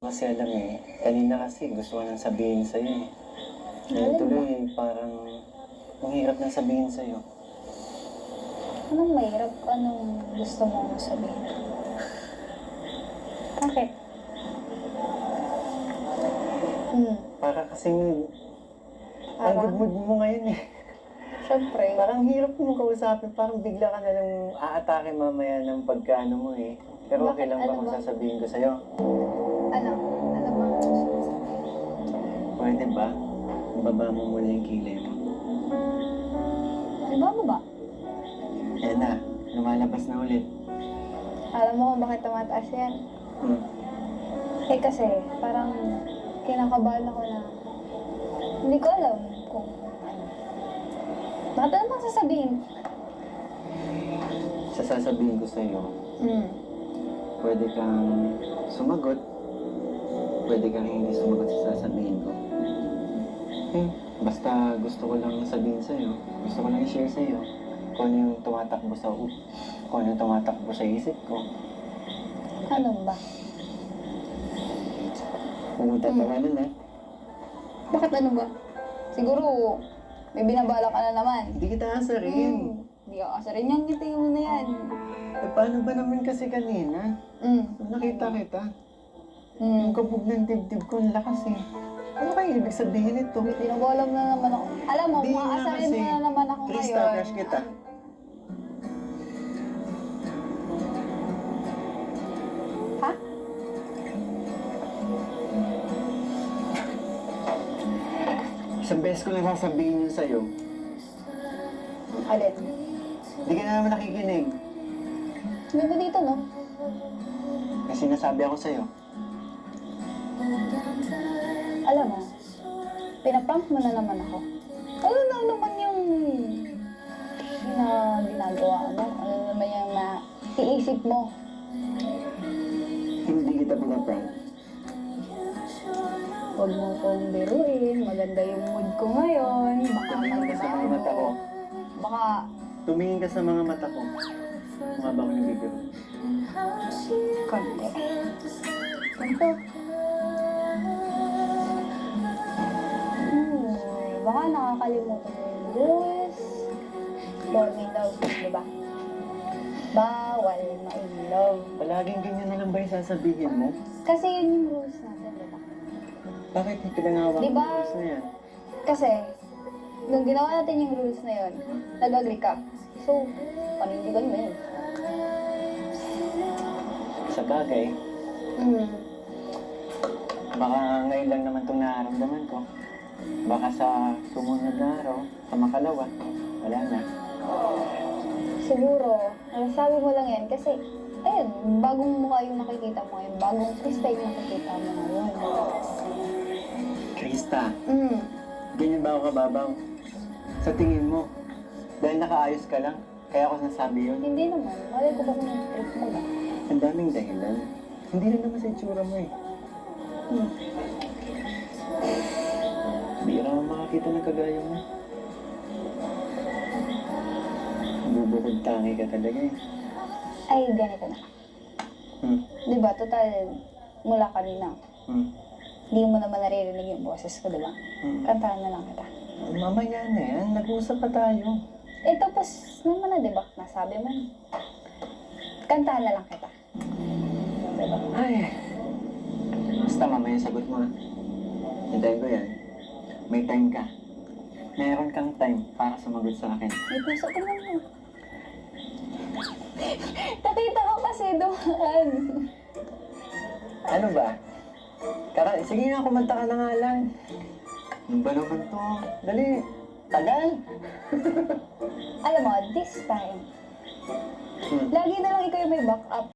Kasi alam eh, kanina kasi gusto ko nang sabihin sa'yo eh. Ngayon tuloy parang ang hirap nang sabihin sa'yo. Anong mahirap? Anong gusto mong sabihin? Bakit? Para kasing ang Para? good mood mo ngayon eh. Siyempre. Parang hirap mo kausapin, parang bigla ka na lang aatake mamaya ng pagkaano mo eh. Pero okay Bakit? lang ba Ano kung ba? sasabihin ko sa'yo? Ano? Ano bang gusto mong sabihin? Pwede ba? Baba mo muna yung kilay mo. Ano ba ba? Yan na, lumalabas na ulit. Alam mo kung bakit tumataas yan? Hmm. Eh kasi, parang kinakabahan ako na hindi ko alam kung ano. Bakit ano bang sasabihin? Sa sasabihin ko sa'yo, Hmm. pwede kang sumagot, pwede kang hindi sumagot sa sasabihin ko. Eh, basta gusto ko lang sabihin sa'yo, gusto ko lang i-share sa'yo kung ano yung tumatakbo kung ano yung tumatakbo sa isip ko. Ano ba? Pumunta pa nga nun eh. Bakit ano ba? Siguro, may binabala ka na naman. Hindi kita asarin. Hindi ka kasi rin yan, kita mo na yan. Eh, paano ba naman kasi kanina? Nung nakita kita, yung kabog ng dibdib ko, ang lakas eh. Ano kaya ibig sabihin ito? Tinabolam na naman ako. Alam mo, Di kung nga aasarin kasi. mo na naman ako Krista, ngayon. crush kita. Ha? Isang beses ko lang sasabihin yun sa'yo. Alin? Hindi ka na naman nakikinig. Hindi ba dito, no? Kasi sinasabi ako sa'yo. Alam mo, pinaprank mo na naman ako. Ano na naman yung ginagawa mo? Ano naman yung naiisip mo? Hindi kita pinaprank. Huwag mo kong biruin. Maganda yung mood ko ngayon. Baka Tumingin ka sa mga mata ko. Baka Tumingin ka sa mga mata ko. Mga ba ako nagbibiro? konti. Konti. Baka nakakalimutan mo yung rules. Born in love, di ba? Bawal ma-in-love. Palaging ganyan na lang ba yung sasabihin mo? Kasi yun yung rules natin, di ba? Bakit pinangawa Di mo ba? yung oras na yan? Kasi, nung ginawa natin yung rules na yun, nag-agree ka. So, panindigan mo yun. Sa bagay, baka ngayon lang naman itong nararamdaman ko. Baka sa sumunod na araw, sa makalawa, wala na. Siguro, nasasabi mo lang yan kasi, ayun, bagong mukha yung nakikita mo ngayon. Bagong Krista yung nakikita mo ngayon. Krista, ganyan ba ako kababaw? Sa tingin mo, dahil nakaayos ka lang, kaya ako nasabi yun. Hindi naman. Malay ko ba kung trip mo ba? Ang daming dahilan. Hindi rin naman sa itsura mo eh. Bira ang makakita ng kagaya mo. Bubukod tangi ka talaga eh. Ay, ganito na. Di ba, total, mula kanina, hindi mo naman naririnig yung boses ko, di ba? Kantahan na lang kita. Mamaya na yan, nag-uusap pa tayo. Eh, tapos naman na, di ba? Nasabi mo na. Kantahan na lang kita. Diba? Ay, basta mamaya sagot mo ha. Hintayin ko yan. May time ka. Meron kang time para sumagot sa akin. May puso ko naman. Nakita ko kasi dumaan. Ano ba? Sige nga, kumanta ka na nga lang. Ano ba naman to? Dali, tagal. Alam mo, this time, lagi na lang ikaw yung may backup.